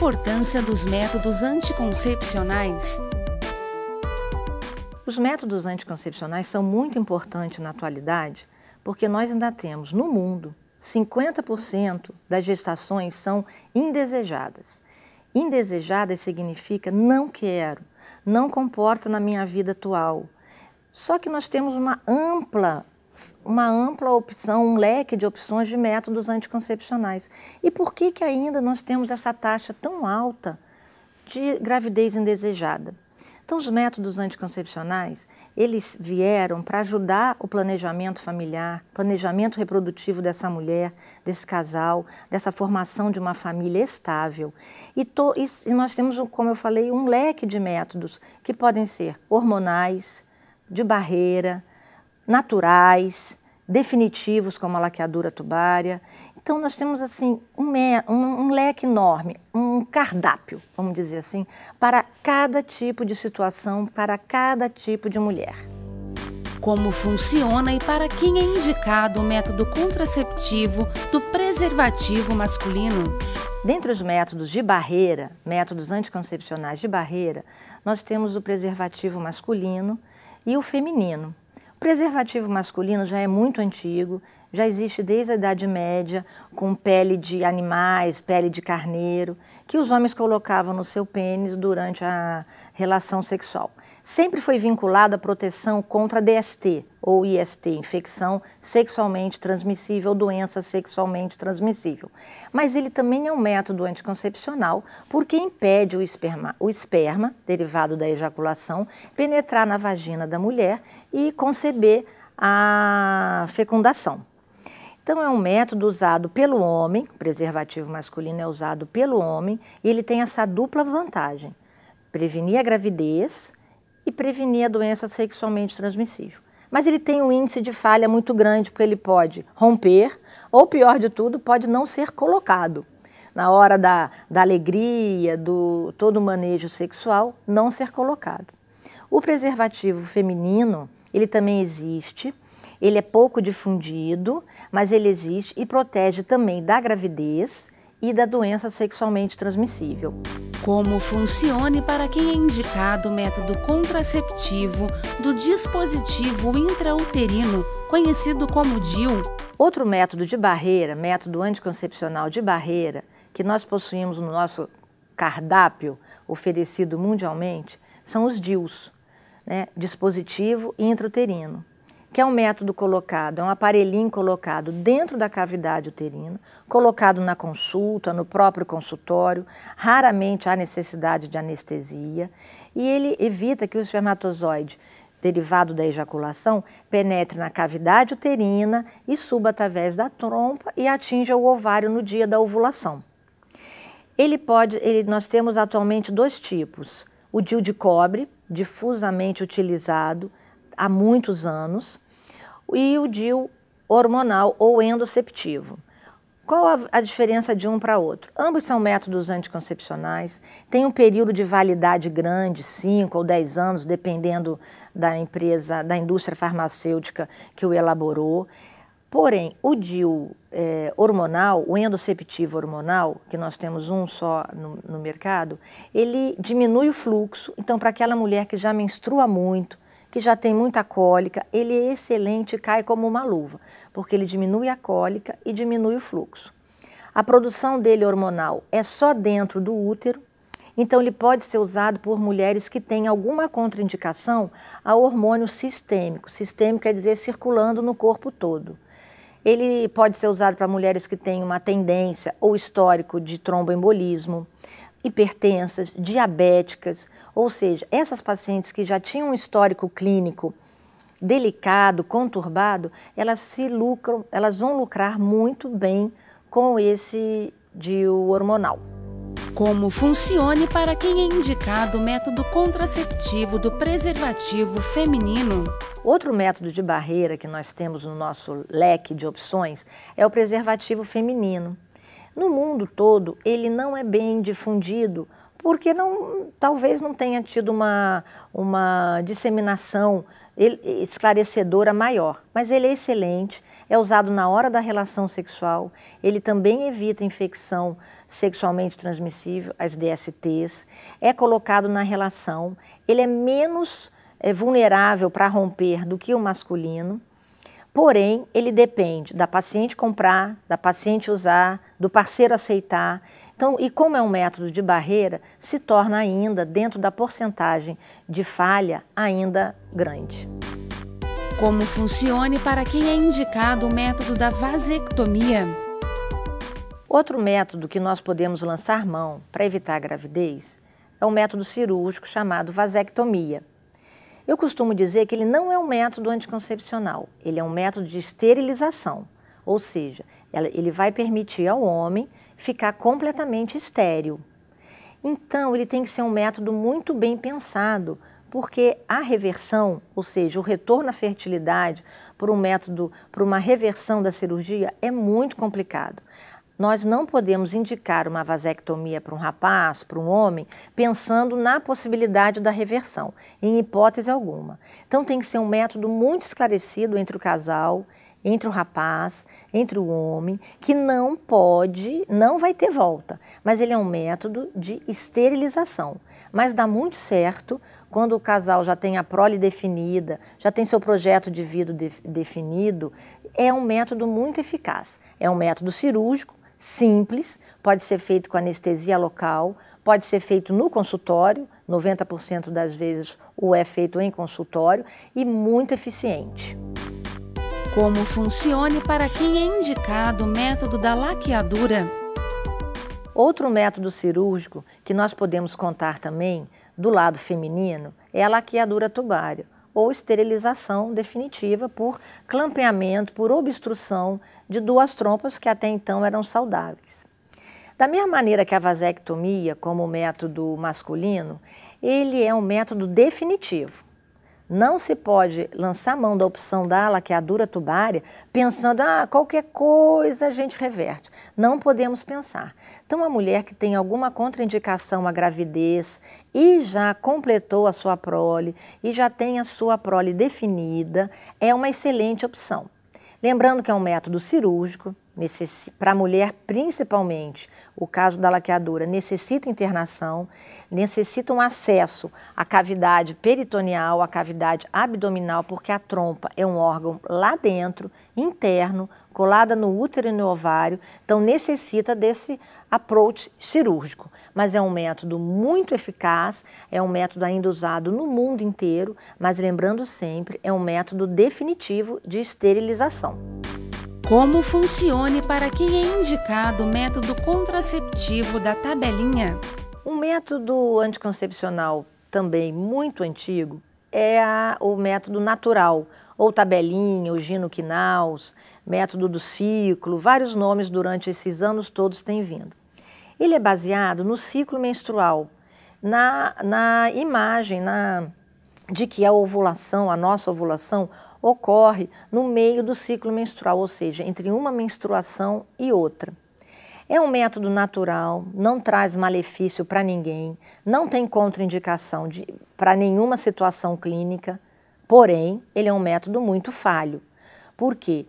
importância dos métodos anticoncepcionais? Os métodos anticoncepcionais são muito importantes na atualidade porque nós ainda temos no mundo 50% das gestações são indesejadas. Indesejadas significa não quero, não comporta na minha vida atual. Só que nós temos uma ampla opção, um leque de opções de métodos anticoncepcionais. E por que ainda nós temos essa taxa tão alta de gravidez indesejada? Então, os métodos anticoncepcionais, eles vieram para ajudar o planejamento familiar, planejamento reprodutivo dessa mulher, desse casal, dessa formação de uma família estável. E nós temos, como eu falei, um leque de métodos que podem ser hormonais, de barreira, naturais, definitivos, como a laqueadura tubária. Então, nós temos assim um leque enorme, um cardápio, vamos dizer assim, para cada tipo de situação, para cada tipo de mulher. Como funciona e para quem é indicado o método contraceptivo do preservativo masculino? Dentre os métodos de barreira, métodos anticoncepcionais de barreira, nós temos o preservativo masculino e o feminino. O preservativo masculino já é muito antigo, já existe desde a Idade Média, com pele de animais, pele de carneiro, que os homens colocavam no seu pênis durante a relação sexual. Sempre foi vinculado à proteção contra DST ou IST, infecção sexualmente transmissível ou doença sexualmente transmissível. Mas ele também é um método anticoncepcional porque impede o esperma, derivado da ejaculação, penetrar na vagina da mulher e conceber a fecundação. Então, é um método usado pelo homem, o preservativo masculino é usado pelo homem, e ele tem essa dupla vantagem: prevenir a gravidez e prevenir a doença sexualmente transmissível. Mas ele tem um índice de falha muito grande, porque ele pode romper, ou pior de tudo, pode não ser colocado. Na hora da alegria, todo o manejo sexual, não ser colocado. O preservativo feminino, ele também existe. Ele é pouco difundido, mas ele existe e protege também da gravidez e da doença sexualmente transmissível. Como funciona e para quem é indicado o método contraceptivo do dispositivo intrauterino, conhecido como DIU? Outro método de barreira, método anticoncepcional de barreira, que nós possuímos no nosso cardápio oferecido mundialmente, são os DIUs, né? Dispositivo intrauterino, que é um método colocado, é um aparelhinho colocado dentro da cavidade uterina, colocado na consulta, no próprio consultório, raramente há necessidade de anestesia, e ele evita que o espermatozoide, derivado da ejaculação, penetre na cavidade uterina e suba através da trompa e atinja o ovário no dia da ovulação. Nós temos atualmente dois tipos: o DIU de cobre, difusamente utilizado há muitos anos, e o DIU hormonal ou endoceptivo. Qual a diferença de um para outro? Ambos são métodos anticoncepcionais, têm um período de validade grande, 5 ou 10 anos, dependendo da empresa, da indústria farmacêutica que o elaborou. Porém, o DIU hormonal, o endoceptivo hormonal, que nós temos um só no mercado, ele diminui o fluxo. Então, para aquela mulher que já menstrua muito, que já tem muita cólica, ele é excelente e cai como uma luva, porque ele diminui a cólica e diminui o fluxo. A produção dele hormonal é só dentro do útero, então ele pode ser usado por mulheres que têm alguma contraindicação ao hormônio sistêmico. Sistêmico quer dizer circulando no corpo todo. Ele pode ser usado para mulheres que têm uma tendência ou histórico de tromboembolismo, hipertensas, diabéticas, ou seja, essas pacientes que já tinham um histórico clínico delicado, conturbado, elas vão lucrar muito bem com esse DIU hormonal. Como funciona e para quem é indicado o método contraceptivo do preservativo feminino? Outro método de barreira que nós temos no nosso leque de opções é o preservativo feminino. No mundo todo, ele não é bem difundido porque talvez não tenha tido uma disseminação esclarecedora maior, mas ele é excelente, é usado na hora da relação sexual, ele também evita infecção sexualmente transmissível, as DSTs, é colocado na relação, ele é menos vulnerável para romper do que o masculino, porém, ele depende da paciente comprar, da paciente usar, do parceiro aceitar. Então, e como é um método de barreira, se torna ainda, dentro da porcentagem de falha, ainda grande. Como funciona e para quem é indicado o método da vasectomia? Outro método que nós podemos lançar mão para evitar a gravidez é o método cirúrgico chamado vasectomia. Eu costumo dizer que ele não é um método anticoncepcional, ele é um método de esterilização, ou seja, ele vai permitir ao homem ficar completamente estéril. Então, ele tem que ser um método muito bem pensado, porque a reversão, ou seja, o retorno à fertilidade por uma reversão da cirurgia é muito complicado. Nós não podemos indicar uma vasectomia para um rapaz, para um homem, pensando na possibilidade da reversão, em hipótese alguma. Então tem que ser um método muito esclarecido entre o casal, entre o rapaz, entre o homem, que não vai ter volta, mas ele é um método de esterilização. Mas dá muito certo quando o casal já tem a prole definida, já tem seu projeto de vida definido, é um método muito eficaz. É um método cirúrgico, simples, pode ser feito com anestesia local, pode ser feito no consultório, 90% das vezes é feito em consultório e muito eficiente. Como funciona e para quem é indicado o método da laqueadura? Outro método cirúrgico que nós podemos contar também do lado feminino é a laqueadura tubária, ou esterilização definitiva por clampeamento, por obstrução de duas trompas que até então eram saudáveis. Da mesma maneira que a vasectomia, como método masculino, ele é um método definitivo. Não se pode lançar mão da opção da laqueadura tubária pensando, qualquer coisa a gente reverte. Não podemos pensar. Então, a mulher que tem alguma contraindicação à gravidez e já completou a sua prole e já tem a sua prole definida, é uma excelente opção. Lembrando que é um método cirúrgico, para a mulher principalmente, o caso da laqueadura necessita internação, necessita um acesso à cavidade peritoneal, à cavidade abdominal, porque a trompa é um órgão lá dentro, interno, colada no útero e no ovário, então necessita desse approach cirúrgico. Mas é um método muito eficaz, é um método ainda usado no mundo inteiro, mas lembrando sempre, é um método definitivo de esterilização. Como funciona e para quem é indicado o método contraceptivo da tabelinha? Um método anticoncepcional também muito antigo é o método natural, ou tabelinha, ou ginoquinaus, método do ciclo, vários nomes durante esses anos todos têm vindo. Ele é baseado no ciclo menstrual, na imagem de que a ovulação, a nossa ovulação, ocorre no meio do ciclo menstrual, ou seja, entre uma menstruação e outra. É um método natural, não traz malefício para ninguém, não tem contraindicação para nenhuma situação clínica, porém, ele é um método muito falho. Por quê?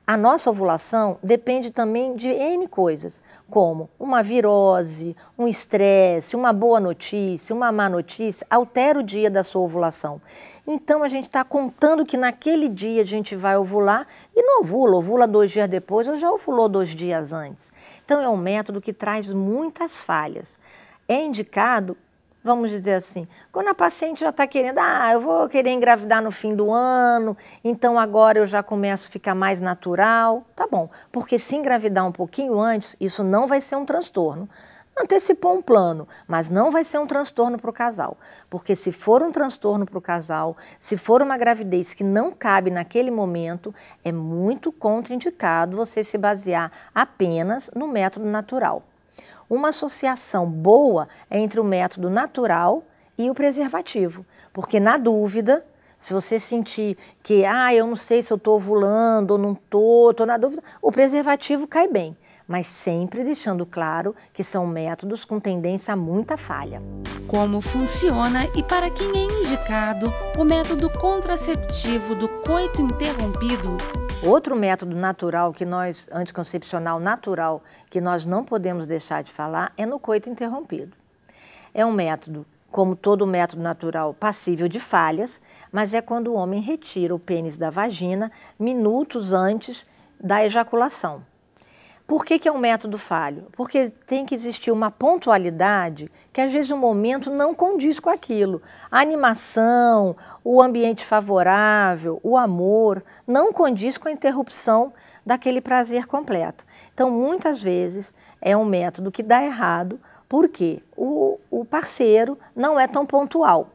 A nossa ovulação depende também de N coisas, como uma virose, um estresse, uma boa notícia, uma má notícia, altera o dia da sua ovulação. Então, a gente está contando que naquele dia a gente vai ovular e não ovula 2 dias depois ou já ovulou 2 dias antes. Então, é um método que traz muitas falhas. É indicado, vamos dizer assim, quando a paciente já está querendo, eu vou querer engravidar no fim do ano, então agora eu já começo a ficar mais natural, tá bom, porque se engravidar um pouquinho antes, isso não vai ser um transtorno. Antecipou um plano, mas não vai ser um transtorno para o casal, porque se for um transtorno para o casal, se for uma gravidez que não cabe naquele momento, é muito contraindicado você se basear apenas no método natural. Uma associação boa é entre o método natural e o preservativo, porque na dúvida, se você sentir que, eu não sei se eu estou ovulando ou não estou na dúvida, o preservativo cai bem, mas sempre deixando claro que são métodos com tendência a muita falha. Como funciona e para quem é indicado o método contraceptivo do coito interrompido? Outro método natural anticoncepcional natural, que nós não podemos deixar de falar, é no coito interrompido. É um método, como todo método natural, passível de falhas, mas é quando o homem retira o pênis da vagina minutos antes da ejaculação. Por que é um método falho? Porque tem que existir uma pontualidade que às vezes o momento não condiz com aquilo. A animação, o ambiente favorável, o amor, não condiz com a interrupção daquele prazer completo. Então, muitas vezes, é um método que dá errado porque o parceiro não é tão pontual.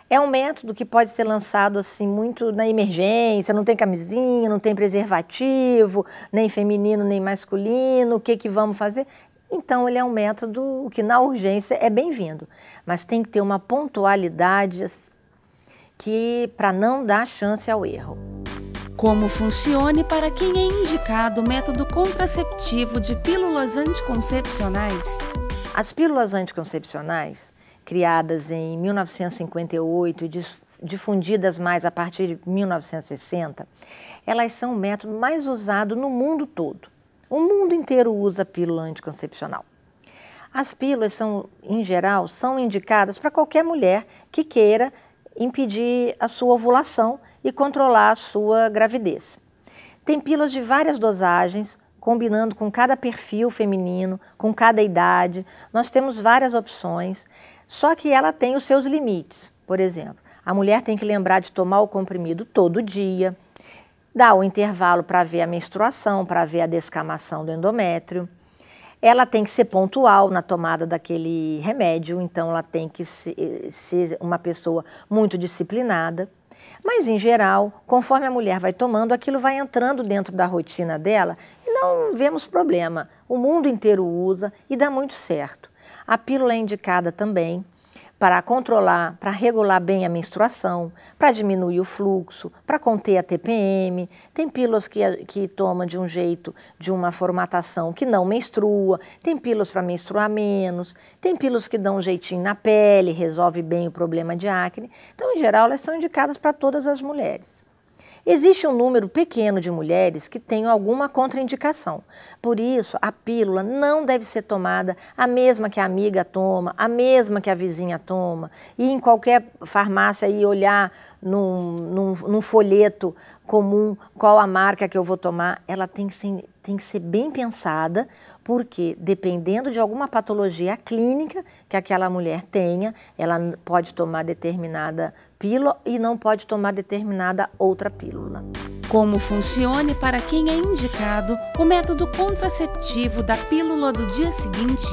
É um método que pode ser lançado assim muito na emergência, não tem camisinha, não tem preservativo, nem feminino nem masculino, o que vamos fazer? Então ele é um método que na urgência é bem-vindo, mas tem que ter uma pontualidade para não dar chance ao erro. Como funciona e para quem é indicado o método contraceptivo de pílulas anticoncepcionais? As pílulas anticoncepcionais, criadas em 1958 e difundidas mais a partir de 1960, elas são o método mais usado no mundo todo. O mundo inteiro usa pílula anticoncepcional. As pílulas, em geral, são indicadas para qualquer mulher que queira impedir a sua ovulação e controlar a sua gravidez. Tem pílulas de várias dosagens, combinando com cada perfil feminino, com cada idade. Nós temos várias opções. Só que ela tem os seus limites. Por exemplo, a mulher tem que lembrar de tomar o comprimido todo dia, dar o intervalo para ver a menstruação, para ver a descamação do endométrio. Ela tem que ser pontual na tomada daquele remédio, então ela tem que ser uma pessoa muito disciplinada. Mas, em geral, conforme a mulher vai tomando, aquilo vai entrando dentro da rotina dela e não vemos problema. O mundo inteiro usa e dá muito certo. A pílula é indicada também para controlar, para regular bem a menstruação, para diminuir o fluxo, para conter a TPM. Tem pílulas que toma de um jeito, de uma formatação que não menstrua, tem pílulas para menstruar menos, tem pílulas que dão um jeitinho na pele, resolve bem o problema de acne. Então, em geral, elas são indicadas para todas as mulheres. Existe um número pequeno de mulheres que têm alguma contraindicação. Por isso, a pílula não deve ser tomada a mesma que a amiga toma, a mesma que a vizinha toma. E em qualquer farmácia ir olhar num folheto comum qual a marca que eu vou tomar, ela tem que ser bem pensada, porque dependendo de alguma patologia clínica que aquela mulher tenha, ela pode tomar determinada pílula e não pode tomar determinada outra pílula. Como funciona e para quem é indicado o método contraceptivo da pílula do dia seguinte?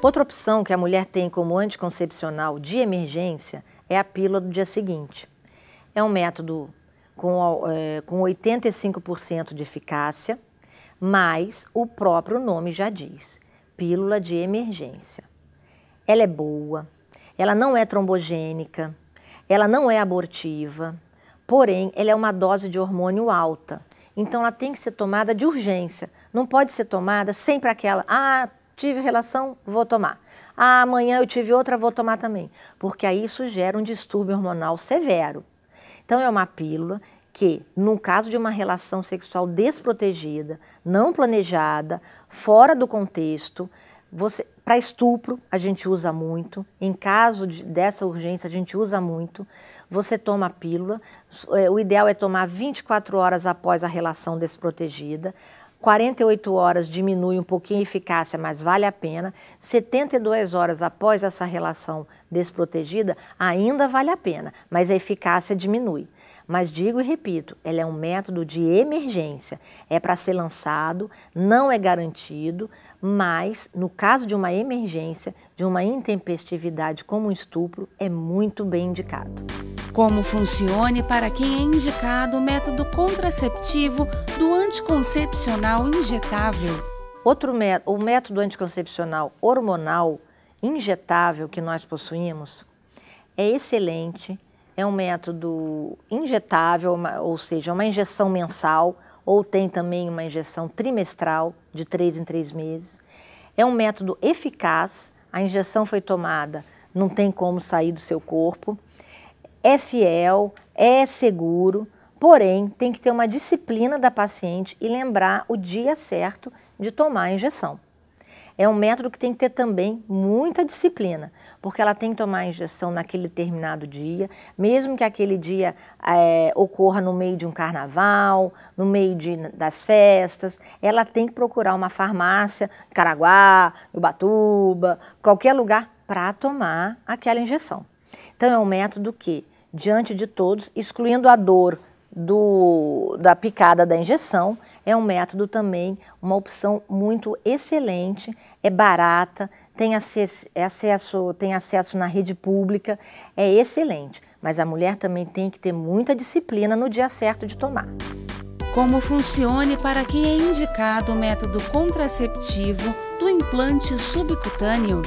Outra opção que a mulher tem como anticoncepcional de emergência é a pílula do dia seguinte. É um método com 85% de eficácia, mas o próprio nome já diz, pílula de emergência. Ela é boa, ela não é trombogênica, ela não é abortiva, porém ela é uma dose de hormônio alta, então ela tem que ser tomada de urgência, não pode ser tomada sempre aquela, tive relação, vou tomar. Amanhã eu tive outra, vou tomar também, porque aí isso gera um distúrbio hormonal severo. Então é uma pílula que, no caso de uma relação sexual desprotegida, não planejada, fora do contexto, para estupro a gente usa muito, em caso dessa urgência a gente usa muito, você toma a pílula, o ideal é tomar 24 horas após a relação desprotegida, 48 horas diminui um pouquinho a eficácia, mas vale a pena, 72 horas após essa relação desprotegida ainda vale a pena, mas a eficácia diminui. Mas digo e repito, ela é um método de emergência, é para ser lançado, não é garantido, mas no caso de uma emergência, de uma intempestividade como um estupro, é muito bem indicado. Como funciona e para quem é indicado o método contraceptivo do anticoncepcional injetável? O método anticoncepcional hormonal injetável que nós possuímos é excelente, é um método injetável, ou seja, uma injeção mensal, ou tem também uma injeção trimestral, de 3 em 3 meses. É um método eficaz, a injeção foi tomada, não tem como sair do seu corpo. É fiel, é seguro, Porém, tem que ter uma disciplina da paciente e lembrar o dia certo de tomar a injeção. É um método que tem que ter também muita disciplina, porque ela tem que tomar a injeção naquele determinado dia, mesmo que aquele dia ocorra no meio de um carnaval, no meio das festas, ela tem que procurar uma farmácia, Caraguá, Ubatuba, qualquer lugar para tomar aquela injeção. Então é um método que, diante de todos, excluindo a dor da picada da injeção, é um método também, uma opção muito excelente, é barata, tem acesso na rede pública, é excelente. Mas a mulher também tem que ter muita disciplina no dia certo de tomar. Como funciona e para quem é indicado o método contraceptivo do implante subcutâneo?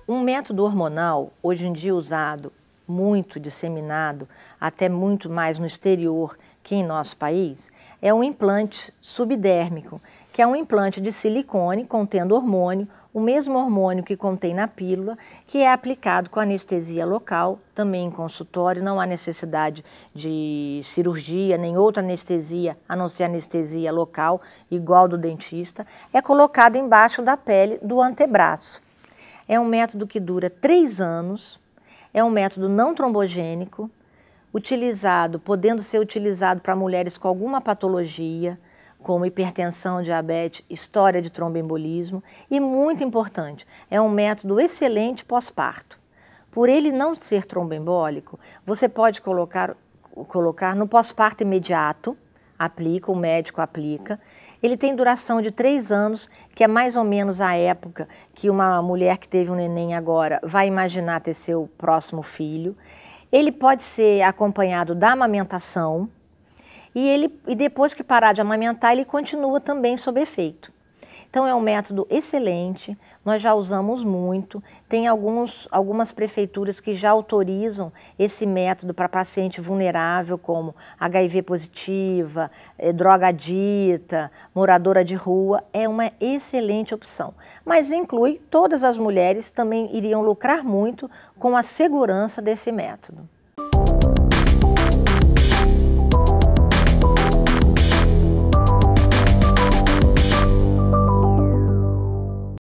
Um método hormonal, hoje em dia usado, muito disseminado, até muito mais no exterior que em nosso país, é um implante subdérmico, que é um implante de silicone contendo hormônio, o mesmo hormônio que contém na pílula, que é aplicado com anestesia local, também em consultório, não há necessidade de cirurgia, nem outra anestesia, a não ser anestesia local, igual do dentista, é colocado embaixo da pele do antebraço. É um método que dura 3 anos, é um método não trombogênico, podendo ser utilizado para mulheres com alguma patologia, como hipertensão, diabetes, história de tromboembolismo e, muito importante, é um método excelente pós-parto. Por ele não ser tromboembólico, você pode colocar no pós-parto imediato, o médico aplica. Ele tem duração de 3 anos, que é mais ou menos a época que uma mulher que teve um neném agora vai imaginar ter seu próximo filho. Ele pode ser acompanhado da amamentação e depois que parar de amamentar, ele continua também sob efeito. Então é um método excelente, nós já usamos muito, tem algumas prefeituras que já autorizam esse método para paciente vulnerável, como HIV positiva, drogadita, moradora de rua, é uma excelente opção. Mas inclui todas as mulheres, também iriam lucrar muito com a segurança desse método.